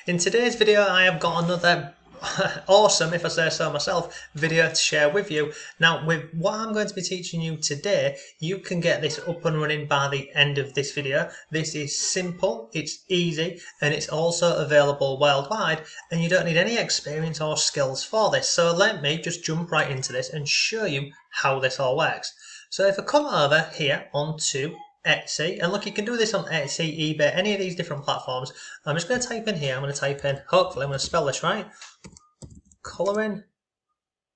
In today's video I have got another awesome, if I say so myself, video to share with you. Now with what I'm going to be teaching you today, you can get this up and running by the end of this video. This is simple, it's easy, and it's also available worldwide, and you don't need any experience or skills for this. So let me just jump right into this and show you how this all works. So if I come over here onto Etsy, and look, you can do this on Etsy, eBay, any of these different platforms. I'm just going to type in here, I'm going to type in, hopefully I'm going to spell this right, colouring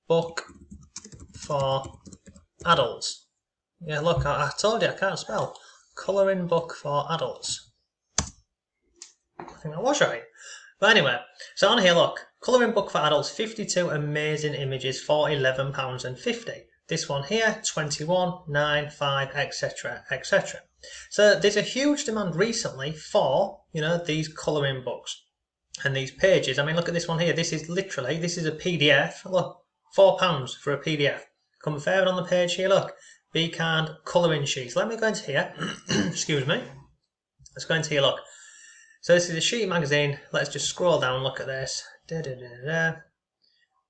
book for adults. Yeah, look, I told you I can't spell. Colouring book for adults. I think that was right. But anyway, so on here, look, colouring book for adults, 52 amazing images for £11.50. This one here, 21, 9, 5, etc, etc. So there's a huge demand recently for, these colouring books and these pages. I mean, look at this one here. This is a PDF. Look, £4 for a PDF. Come further on the page here, look. Be Kind colouring sheets. Let me go into here. Excuse me. Let's go into here, look. So this is a sheet magazine. Let's just scroll down, look at this.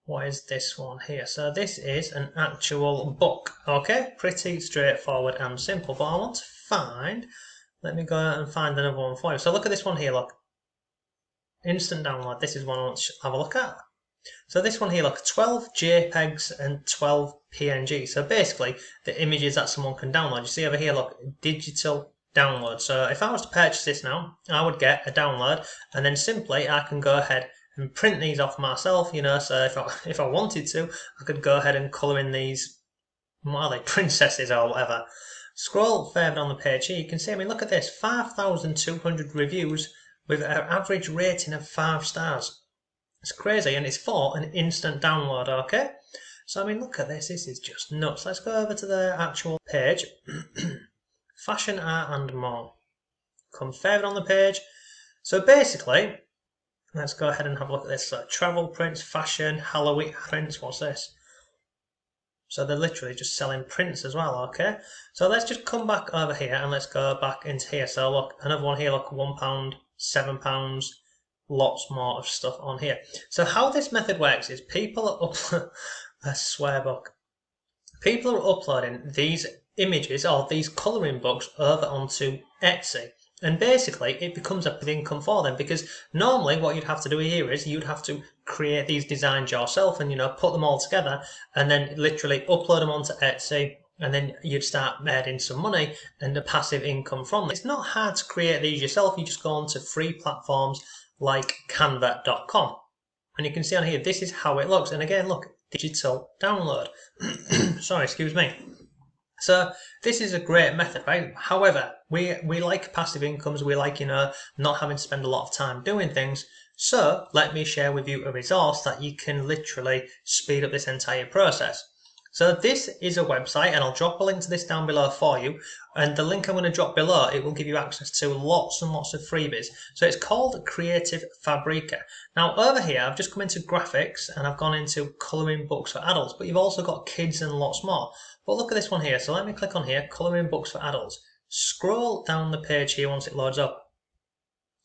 What is this one here? So this is an actual book, okay? Pretty straightforward and simple, but I want to find, let me go and find another one for you. So look at this one here, look. Instant download, this is one I want to have a look at. So this one here, look, 12 JPEGs and 12 PNG. So basically, the images that someone can download. You see over here, look, digital download. So if I was to purchase this now, I would get a download, and then simply I can go ahead and print these off myself, so if I wanted to, I could go ahead and colour in these, what are they, princesses or whatever. Scroll further on the page here, you can see, I mean, look at this, 5,200 reviews with an average rating of 5 stars. It's crazy, and it's for an instant download, okay? So, I mean, look at this, this is just nuts. Let's go over to the actual page. Fashion, art and more. Come further on the page. So basically, let's go ahead and have a look at this. So travel prints, fashion, Halloween prints, what's this? So they're literally just selling prints as well, okay? So let's just come back over here and let's go back into here. So look, another one here, look, £1, £7, lots more of stuff on here. So how this method works is people are I swear book. People are uploading these images or these colouring books over onto Etsy. And basically, it becomes a income for them, because normally what you'd have to do here is you'd have to create these designs yourself and, put them all together and then literally upload them onto Etsy, and then you'd start earning some money and a passive income from them. It's not hard to create these yourself. You just go onto free platforms like canva.com. And you can see on here, this is how it looks. And again, look, digital download. Sorry, excuse me. So this is a great method, right? However, we like passive incomes. We like, not having to spend a lot of time doing things. So let me share with you a resource that you can literally speed up this entire process. So this is a website, and I'll drop a link to this down below for you. And the link I'm going to drop below, it will give you access to lots and lots of freebies. So it's called Creative Fabrica. Now over here, I've just come into graphics and I've gone into colouring books for adults, but you've also got kids and lots more. But look at this one here. So let me click on here, colouring books for adults. Scroll down the page here once it loads up.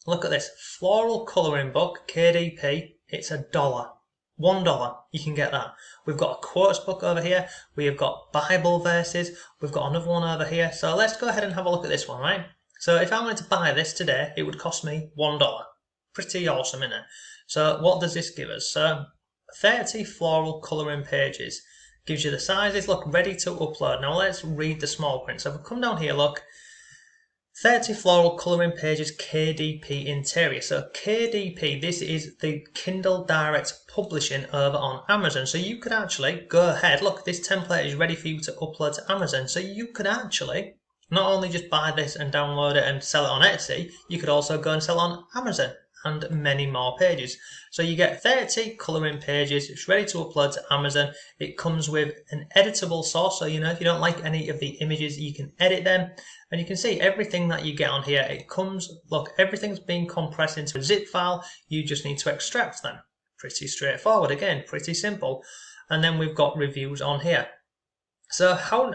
Look at this, floral colouring book, KDP, it's $1. $1, you can get that. We've got a quotes book over here. We have got Bible verses. We've got another one over here. So let's go ahead and have a look at this one, right? So if I wanted to buy this today, it would cost me $1. Pretty awesome, isn't it? So what does this give us? So 30 floral colouring pages. Gives you the sizes, look, ready to upload. Now let's read the small print. So if we come down here, look, 30 floral colouring pages, KDP interior. So KDP, this is the Kindle Direct Publishing over on Amazon. So you could actually go ahead, look, this template is ready for you to upload to Amazon. So you could actually not only just buy this and download it and sell it on Etsy, you could also go and sell it on Amazon and many more pages. So you get 30 colouring pages, it's ready to upload to Amazon. It comes with an editable source, so if you don't like any of the images, you can edit them. And you can see everything that you get on here, it comes, look, everything's being compressed into a zip file, you just need to extract them. Pretty straightforward, again, pretty simple. And then we've got reviews on here. So how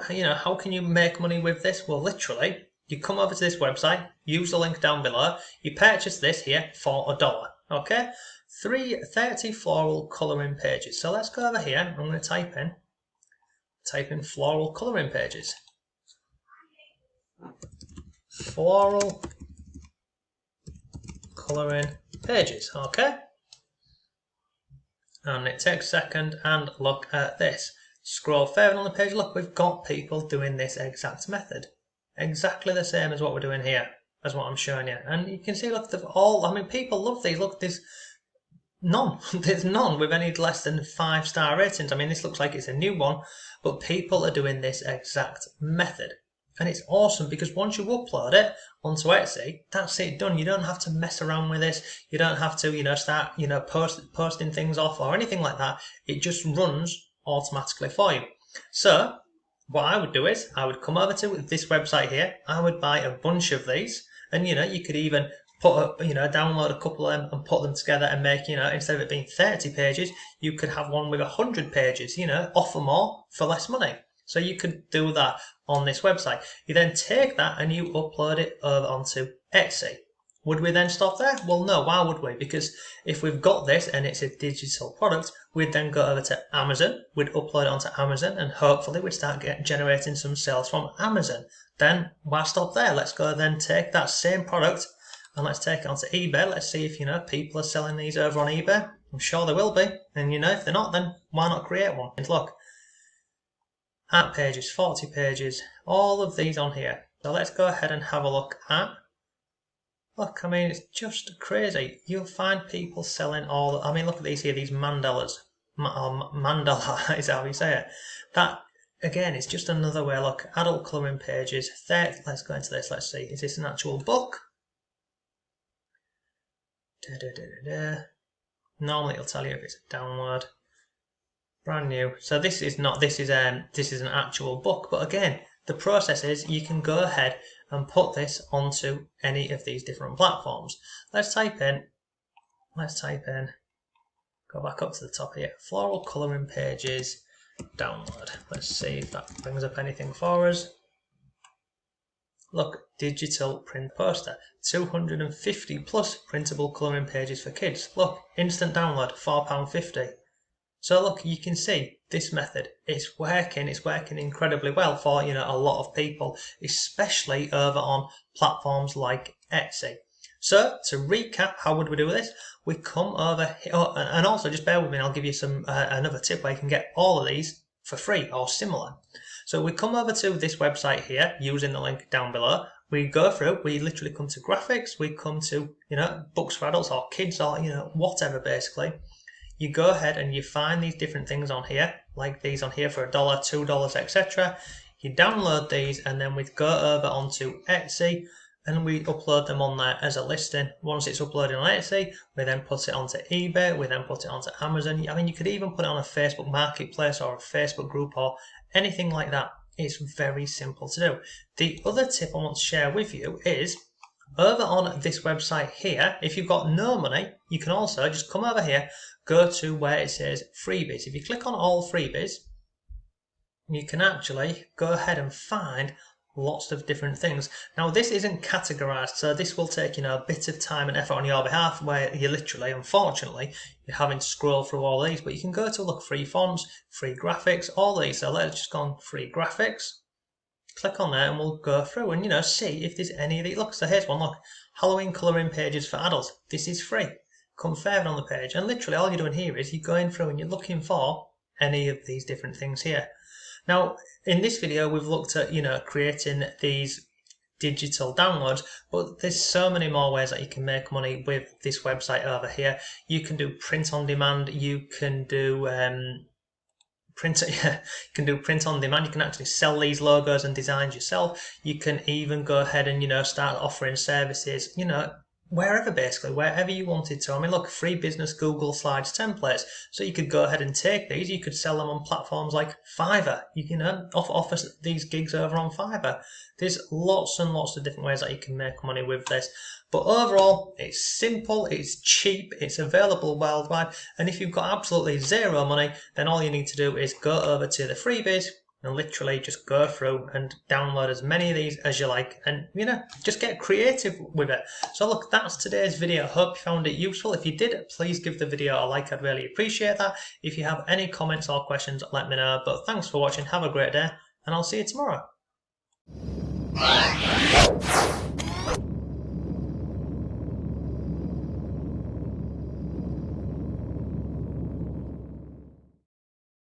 can you make money with this? Well, literally, you come over to this website, use the link down below, you purchase this here for $1. Okay, 30 floral colouring pages. So let's go over here. I'm going to type in floral colouring pages. Floral colouring pages. Okay. And it takes a second, and look at this. Scroll further on the page, look, we've got people doing this exact method. Exactly the same as what we're doing here, as what I'm showing you. And you can see, look, they've all, I mean, people love these. Look, there's none. There's none with any less than 5-star ratings. I mean, this looks like it's a new one, but people are doing this exact method. And it's awesome because once you upload it onto Etsy, that's it done. You don't have to mess around with this. You don't have to, start, posting things off or anything like that. It just runs automatically for you. So what I would do is I would come over to this website here. I would buy a bunch of these, and you could even put download a couple of them and put them together and make, instead of it being 30 pages, you could have one with 100 pages, offer more for less money. So you could do that on this website. You then take that and you upload it over onto Etsy. Would we then stop there? Well, no. Why would we? Because if we've got this and it's a digital product, we'd then go over to Amazon. We'd upload it onto Amazon, and hopefully we'd start generating some sales from Amazon. Then why stop there? Let's go then take that same product and let's take it onto eBay. Let's see if people are selling these over on eBay. I'm sure they will be. And if they're not, then why not create one? And look. Art pages, 40 pages, all of these on here. So let's go ahead and have a look at. Look, I mean, it's just crazy. You'll find people selling all. I mean, look at these here, these mandalas. Mandala is how you say it. That, again, it's just another way. Look, adult colouring pages. Let's go into this. Let's see. Is this an actual book? Normally it'll tell you if it's a download. Brand new. So this is not. This is an actual book. But again, the process is you can go ahead and put this onto any of these different platforms. Let's type in. Go back up to the top here. Floral colouring pages. Download. Let's see if that brings up anything for us. Look, digital print poster. 250 plus printable colouring pages for kids. Look, instant download. £4.50. So look, you can see this method is working. It's working incredibly well for a lot of people, especially over on platforms like Etsy. So to recap, how would we do this? We come over here, and also just bear with me. I'll give you some another tip where you can get all of these for free or similar. So we come over to this website here using the link down below. We go through. We literally come to graphics. We come to books for adults or kids or whatever basically. You go ahead and you find these different things on here, like these on here for $1, $2, etc. You download these, and then we go over onto Etsy and we upload them on there as a listing. Once it's uploaded on Etsy, we then put it onto eBay, we then put it onto Amazon. I mean, you could even put it on a Facebook marketplace or a Facebook group or anything like that. It's very simple to do. The other tip I want to share with you is over on this website here, if you've got no money, you can also just come over here, go to where it says freebies. If you click on all freebies, you can actually go ahead and find lots of different things. Now this isn't categorized, so this will take a bit of time and effort on your behalf, where you literally, unfortunately, you're having to scroll through all these. But you can go to look free fonts, free graphics, all these. So let's just go on free graphics. Click on there and we'll go through and see if there's any of these. Look, so here's one. Look, Halloween colouring pages for adults. This is free. Come further on the page, and literally all you're doing here is you're going through and you're looking for any of these different things here. Now, in this video, we've looked at creating these digital downloads, but there's so many more ways that you can make money with this website over here. You can do print on demand. You can do print on demand. You can actually sell these logos and designs yourself. You can even go ahead and start offering services wherever, basically wherever you wanted to. I mean, look, free business Google Slides templates. So you could go ahead and take these. You could sell them on platforms like Fiverr. You can offer these gigs over on Fiverr. There's lots and lots of different ways that you can make money with this. But overall, it's simple, it's cheap, it's available worldwide. And if you've got absolutely zero money, then all you need to do is go over to the freebies and literally just go through and download as many of these as you like, and just get creative with it. So look, that's today's video. Hope you found it useful. If you did, please give the video a like. I'd really appreciate that. If you have any comments or questions, let me know. But thanks for watching. Have a great day, and I'll see you tomorrow.